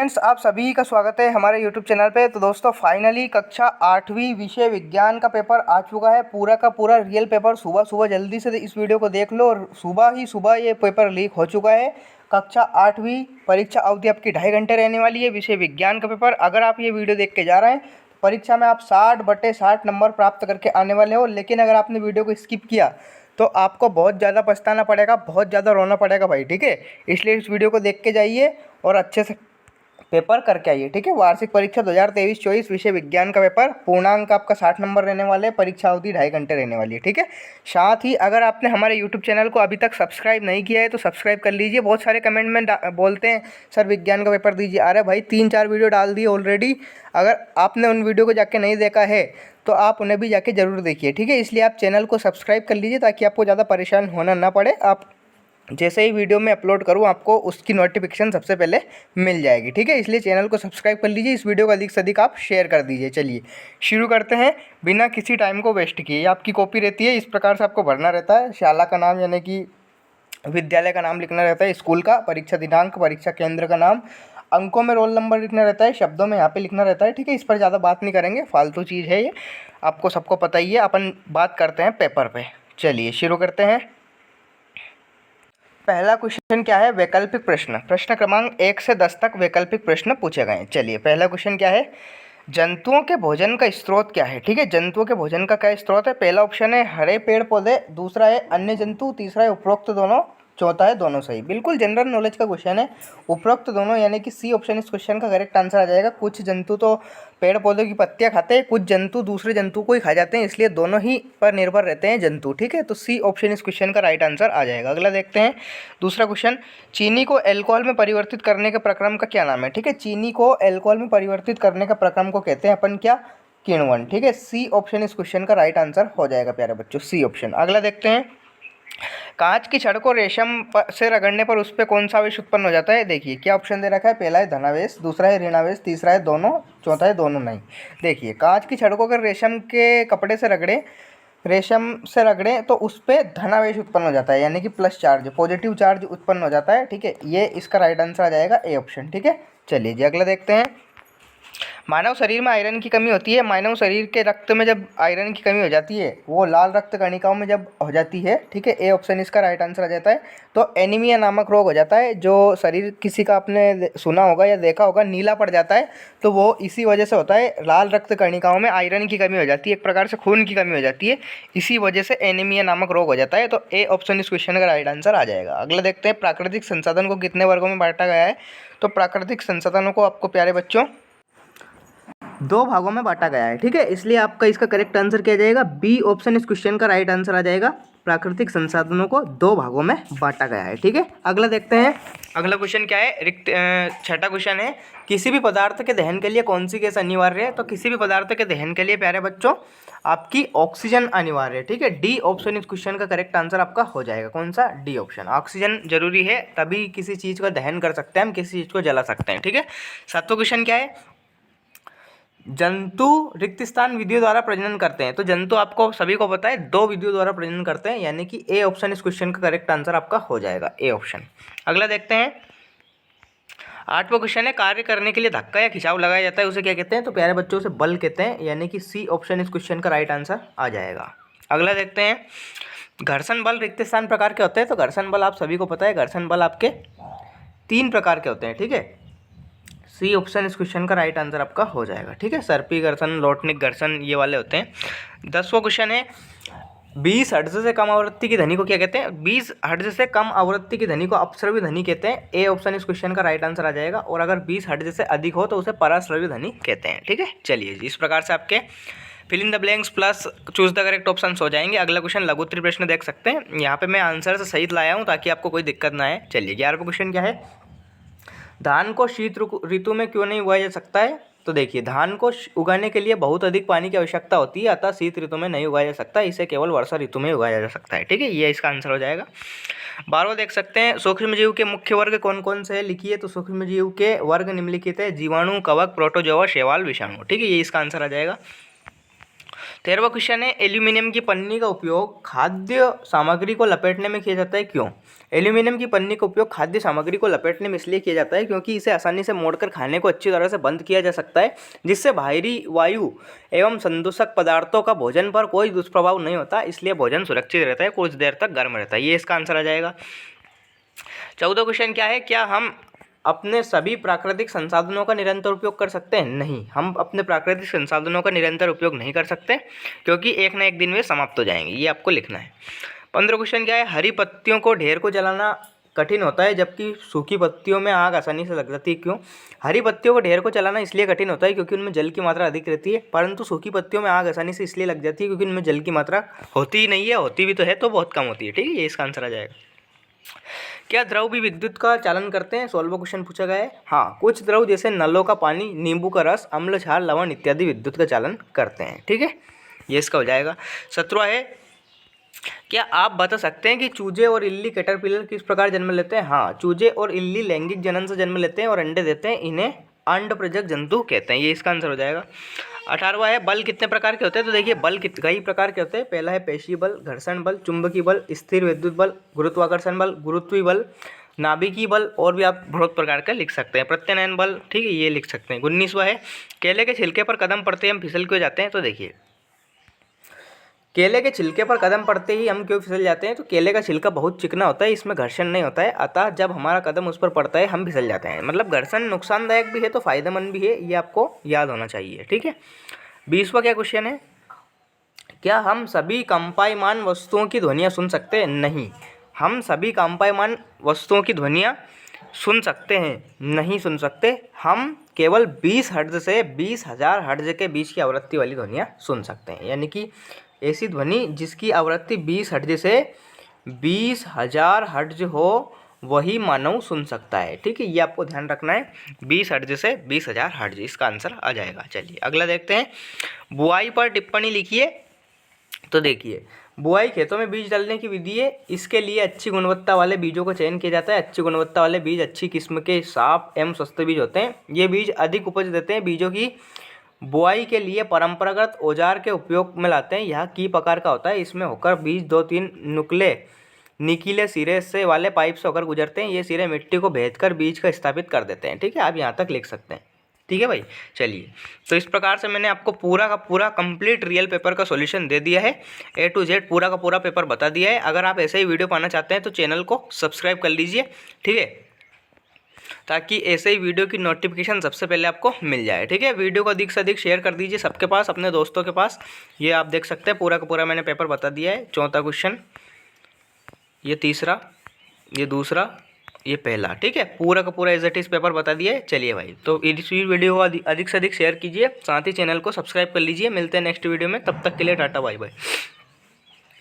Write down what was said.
Friends, आप सभी का स्वागत है हमारे YouTube चैनल पे। तो दोस्तों, फाइनली कक्षा 8वीं विषय विज्ञान का पेपर आ चुका है। पूरा का पूरा रियल पेपर सुबह सुबह जल्दी से इस वीडियो को देख लो। और सुबह ये पेपर लीक हो चुका है। कक्षा 8वीं परीक्षा अवधि आपकी 2.5 घंटे रहने वाली है। विषय विज्ञान का पेपर, अगर आप ये वीडियो देख के जा रहे हैं तो परीक्षा में आप 60/60 नंबर प्राप्त करके आने वाले हो। लेकिन अगर आपने वीडियो को स्किप किया तो आपको बहुत ज़्यादा पछताना पड़ेगा, बहुत ज़्यादा रोना पड़ेगा भाई, ठीक है। इसलिए इस वीडियो को देख के जाइए और अच्छे से पेपर करके आइए, ठीक है। वार्षिक परीक्षा 2023-24 विषय विज्ञान का पेपर, पूर्णांक आपका 60 नंबर रहने वाले, परीक्षा अवधि 2.5 घंटे रहने वाली है, ठीक है। साथ ही अगर आपने हमारे यूट्यूब चैनल को अभी तक सब्सक्राइब नहीं किया है तो सब्सक्राइब कर लीजिए। बहुत सारे कमेंट में बोलते हैं सर विज्ञान का पेपर दीजिए। अरे भाई, 3-4 वीडियो डाल दिए ऑलरेडी। अगर आपने उन वीडियो को जाके नहीं देखा है तो आप उन्हें भी जाके ज़रूर देखिए, ठीक है। इसलिए आप चैनल को सब्सक्राइब कर लीजिए ताकि आपको ज़्यादा परेशान होना ना पड़े। आप जैसे ही वीडियो में अपलोड करूँ आपको उसकी नोटिफिकेशन सबसे पहले मिल जाएगी, ठीक है। इसलिए चैनल को सब्सक्राइब कर लीजिए। इस वीडियो को अधिक से अधिक आप शेयर कर दीजिए। चलिए शुरू करते हैं बिना किसी टाइम को वेस्ट किए। आपकी कॉपी रहती है, इस प्रकार से आपको भरना रहता है। शाला का नाम यानी कि विद्यालय का नाम लिखना रहता है, स्कूल का, परीक्षा दिनांक, परीक्षा केंद्र का नाम, अंकों में रोल नंबर लिखना रहता है, शब्दों में यहाँ पे लिखना रहता है, ठीक है। इस पर ज़्यादा बात नहीं करेंगे, फालतू चीज़ है ये, आपको सबको पता ही है। अपन बात करते हैं पेपर पे। चलिए शुरू करते हैं। पहला क्वेश्चन क्या है? वैकल्पिक प्रश्न। प्रश्न क्रमांक 1 से 10 तक वैकल्पिक प्रश्न पूछे गए हैं। चलिए पहला क्वेश्चन क्या है? जंतुओं के भोजन का स्रोत क्या है? ठीक है, जंतुओं के भोजन का क्या स्रोत है? पहला ऑप्शन है हरे पेड़ पौधे, दूसरा है अन्य जंतु, तीसरा है उपरोक्त दोनों, चौथा है दोनों सही। बिल्कुल जनरल नॉलेज का क्वेश्चन है। उपरोक्त दोनों यानी कि सी ऑप्शन इस क्वेश्चन का करेक्ट आंसर आ जाएगा। कुछ जंतु तो पेड़ पौधों की पत्तियां खाते हैं, कुछ जंतु दूसरे जंतु को ही खा जाते हैं, इसलिए दोनों ही पर निर्भर रहते हैं जंतु, ठीक है। तो सी ऑप्शन इस क्वेश्चन का राइट आंसर आ जाएगा। अगला देखते हैं दूसरा क्वेश्चन। चीनी को अल्कोहल में परिवर्तित करने के प्रक्रम का क्या नाम है? ठीक है, चीनी को अल्कोहल में परिवर्तित करने का प्रक्रम को कहते हैं अपन क्या? किण्वन, ठीक है। सी ऑप्शन इस क्वेश्चन का राइट आंसर हो जाएगा प्यारे बच्चों, सी ऑप्शन। अगला देखते हैं। कांच की छड़ को रेशम से रगड़ने पर उस पर कौन सा आवेश उत्पन्न हो जाता है? देखिए क्या ऑप्शन दे रखा है। पहला है धनावेश, दूसरा है ऋणावेश, तीसरा है दोनों, चौथा है दोनों नहीं। देखिए कांच की छड़ को अगर रेशम के कपड़े से रगड़ें तो उस पर धनावेश उत्पन्न हो जाता है, यानी कि प्लस चार्ज, पॉजिटिव चार्ज उत्पन्न हो जाता है, ठीक है। ये इसका राइट आंसर आ जाएगा ए ऑप्शन, ठीक है। चलिए जी अगला देखते हैं। मानव शरीर में आयरन की कमी होती है। मानव शरीर के रक्त में जब आयरन की कमी हो जाती है वो लाल रक्त कणिकाओं में जब हो जाती है, ठीक है। ए ऑप्शन इसका राइट आंसर आ जाता है। तो एनीमिया नामक रोग हो जाता है, जो शरीर किसी का आपने सुना होगा या देखा होगा, नीला पड़ जाता है, तो वो इसी वजह से होता है। लाल रक्त कणिकाओं में आयरन की कमी हो जाती है, एक प्रकार से खून की कमी हो जाती है, इसी वजह से एनीमिया नामक रोग हो जाता है। तो ए ऑप्शन इस क्वेश्चन का राइट आंसर आ जाएगा। अगला देखते हैं। प्राकृतिक संसाधन को कितने वर्गों में बांटा गया है? तो प्राकृतिक संसाधनों को आपको प्यारे बच्चों 2 भागों में बांटा गया है, ठीक है। इसलिए आपका इसका करेक्ट आंसर क्या जाएगा? बी ऑप्शन इस क्वेश्चन का राइट आंसर आ जाएगा। प्राकृतिक संसाधनों को 2 भागों में बांटा गया है, ठीक है। अगला देखते हैं। अगला क्वेश्चन क्या है? छठा क्वेश्चन है, किसी भी पदार्थ के दहन के लिए कौन सी गैस अनिवार्य है? तो किसी भी पदार्थ के दहन के लिए प्यारे बच्चों आपकी ऑक्सीजन अनिवार्य है, ठीक है। डी ऑप्शन इस क्वेश्चन का करेक्ट आंसर आपका हो जाएगा। कौन सा? D option. ऑक्सीजन जरूरी है, तभी किसी चीज़ का दहन कर सकते हैं हम, किसी चीज़ को जला सकते हैं, ठीक है। सातवां क्वेश्चन क्या है? जंतु रिक्त स्थान विधियों द्वारा प्रजनन करते हैं। तो जंतु आपको सभी को पता है 2 विधियों द्वारा प्रजनन करते हैं, यानी कि ए ऑप्शन इस क्वेश्चन का करेक्ट आंसर आपका हो जाएगा, ए ऑप्शन। अगला देखते हैं। 8वां क्वेश्चन है, कार्य करने के लिए धक्का या खिंचाव लगाया जाता है, उसे क्या कहते हैं? तो प्यारे बच्चों से बल कहते हैं, यानी कि सी ऑप्शन इस क्वेश्चन का राइट आंसर आ जाएगा। अगला देखते हैं। घर्षण बल रिक्त स्थान प्रकार के होते हैं। तो घर्षण बल आप सभी को पता है, घर्षण बल आपके 3 प्रकार के होते हैं, ठीक है। सी ऑप्शन इस क्वेश्चन का राइट आंसर आपका हो जाएगा, ठीक है। सर्पी घर्षण, लोटनिक घर्षण, ये वाले होते हैं। 10वां क्वेश्चन है, 20 हर्ट्ज से कम आवृत्ति की ध्वनि को क्या कहते हैं? 20 हर्ट्ज से कम आवृत्ति की ध्वनि को अपश्रव्य ध्वनि कहते हैं। ए ऑप्शन इस क्वेश्चन का राइट आंसर आ जाएगा। और अगर 20 हर्ट्ज से अधिक हो तो उसे पराश्रव्य ध्वनि कहते हैं, ठीक है। चलिए इस प्रकार से आपके fill in the blanks plus choose the correct option हो जाएंगे। अगला क्वेश्चन लघु उत्तरीय प्रश्न देख सकते हैं। यहाँ पे मैं आंसर से सहित लाया हूँ ताकि आपको कोई दिक्कत ना आए। चलिए 11वां क्वेश्चन क्या है? धान को शीत ऋतु में क्यों नहीं उगाया जा सकता है? तो देखिए धान को उगाने के लिए बहुत अधिक पानी की आवश्यकता होती है, अतः शीत ऋतु में नहीं उगाया जा सकता, इसे केवल वर्षा ऋतु में उगाया जा सकता है, ठीक है। ये इसका आंसर हो जाएगा। 12वां देख सकते हैं। सूक्ष्मजीव के मुख्य वर्ग कौन कौन से है? लिखिए। तो सूक्ष्मजीव के वर्ग निम्नलिखित है: जीवाणु, कवक, प्रोटोजोआ, शैवाल, विषाणु, ठीक है। ये इसका आंसर आ जाएगा। 13वां क्वेश्चन है, एल्यूमिनियम की पन्नी का उपयोग खाद्य सामग्री को लपेटने में किया जाता है, क्यों? एल्यूमिनियम की पन्नी का उपयोग खाद्य सामग्री को लपेटने में इसलिए किया जाता है क्योंकि इसे आसानी से मोड़कर खाने को अच्छी तरह से बंद किया जा सकता है, जिससे बाहरी वायु एवं संदूषक पदार्थों का भोजन पर कोई दुष्प्रभाव नहीं होता, इसलिए भोजन सुरक्षित रहता है, कुछ देर तक गर्म रहता है। ये इसका आंसर आ जाएगा। 14वां क्वेश्चन क्या है, क्या हम अपने सभी प्राकृतिक संसाधनों का निरंतर उपयोग कर सकते हैं? नहीं, हम अपने प्राकृतिक संसाधनों का निरंतर उपयोग नहीं कर सकते क्योंकि एक ना एक दिन वे समाप्त हो जाएंगे, ये आपको लिखना है। 15वां क्वेश्चन क्या है, हरी पत्तियों को ढेर को जलाना कठिन होता है जबकि सूखी पत्तियों में आग आसानी से लग जाती है, क्यों? हरी पत्तियों को ढेर को जलाना इसलिए कठिन होता है क्योंकि उनमें जल की मात्रा अधिक रहती है, परंतु सूखी पत्तियों में आग आसानी से इसलिए लग जाती है क्योंकि उनमें जल की मात्रा होती ही नहीं है, होती भी तो है तो बहुत कम होती है। ठीक है, ये इसका आंसर आ जाएगा। क्या द्रव भी विद्युत का चालन करते हैं? 16वां क्वेश्चन पूछा गया है। हाँ, कुछ द्रव जैसे नलों का पानी, नींबू का रस, अम्ल क्षार, लवण इत्यादि विद्युत का चालन करते हैं। ठीक है, ये इसका हो जाएगा। 17वां है, क्या आप बता सकते हैं कि चूजे और इल्ली कैटरपिलर किस प्रकार जन्म लेते हैं? हाँ, चूजे और इल्ली लैंगिक जनन से जन्म लेते हैं और अंडे देते हैं, इन्हें अंडप्रजक जंतु कहते हैं। ये इसका आंसर हो जाएगा। 18वां है, बल कितने प्रकार के होते हैं? तो देखिए, बल कई प्रकार के होते हैं। पहला है पेशी बल, घर्षण बल, चुंबकीय बल, स्थिर विद्युत बल, गुरुत्वाकर्षण बल, गुरुत्वीय बल, नाभिकीय बल, और भी आप बहुत प्रकार का लिख सकते हैं, प्रत्यानयन बल। ठीक है, ये लिख सकते हैं। 19वां है, केले के छिलके पर कदम पड़ते ही हम फिसल क्यों जाते हैं? तो देखिए, केले के छिलके पर कदम पड़ते ही हम क्यों फिसल जाते हैं? तो केले का छिलका बहुत चिकना होता है, इसमें घर्षण नहीं होता है, अतः जब हमारा कदम उस पर पड़ता है हम फिसल जाते हैं। मतलब घर्षण नुकसानदायक भी है तो फायदेमंद भी है, ये आपको याद होना चाहिए। ठीक है, 20वां क्या क्वेश्चन है, क्या हम सभी कंपायमान वस्तुओं की ध्वनियाँ सुन सकते हैं? नहीं, हम सभी कंपायमान वस्तुओं की ध्वनियाँ सुन सकते हैं? नहीं सुन सकते, हम केवल 20 हर्ट्ज से 20,000 हर्ट्ज के बीच की आवृत्ति वाली ध्वनियाँ सुन सकते हैं, यानी कि ऐसी ध्वनि जिसकी आवृत्ति 20 हर्ट्ज से 20,000 हर्ट्ज हो वही मानव सुन सकता है। ठीक है, ये आपको ध्यान रखना है, 20 हर्ट्ज से 20,000 हर्ट्ज, इसका आंसर आ जाएगा। चलिए अगला देखते हैं, बुआई पर टिप्पणी लिखिए। तो देखिए, बुआई खेतों में बीज डालने की विधि है, इसके लिए अच्छी गुणवत्ता वाले बीजों का चयन किया जाता है। अच्छी गुणवत्ता वाले बीज अच्छी किस्म के साफ एवं सस्ते बीज होते हैं, ये बीज अधिक उपज देते हैं। बीजों की बुआई के लिए परंपरागत औजार के उपयोग में लाते हैं, यह की प्रकार का होता है, इसमें होकर बीज 2-3 निकीले सिरे से वाले पाइप से होकर गुजरते हैं, ये सिरे मिट्टी को भेदकर बीज का स्थापित कर देते हैं। ठीक है, आप यहाँ तक लिख सकते हैं। ठीक है भाई, चलिए, तो इस प्रकार से मैंने आपको पूरा का पूरा कंप्लीट रियल पेपर का सॉल्यूशन दे दिया है, A to Z पूरा का पूरा पेपर बता दिया है। अगर आप ऐसे ही वीडियो पाना चाहते हैं तो चैनल को सब्सक्राइब कर लीजिए, ठीक है, ताकि ऐसे ही वीडियो की नोटिफिकेशन सबसे पहले आपको मिल जाए। ठीक है, वीडियो को अधिक से अधिक शेयर कर दीजिए सबके पास, अपने दोस्तों के पास। ये आप देख सकते हैं पूरा का पूरा मैंने पेपर बता दिया है। चौथा क्वेश्चन, ये तीसरा, ये दूसरा, ये पहला। ठीक है, पूरा का पूरा एज इट इज पेपर बता दिया है। चलिए भाई, तो इस वीडियो को अधिक से अधिक शेयर कीजिए, साथ ही चैनल को सब्सक्राइब कर लीजिए। मिलते हैं नेक्स्ट वीडियो में, तब तक के लिए टाटा बाय बाय।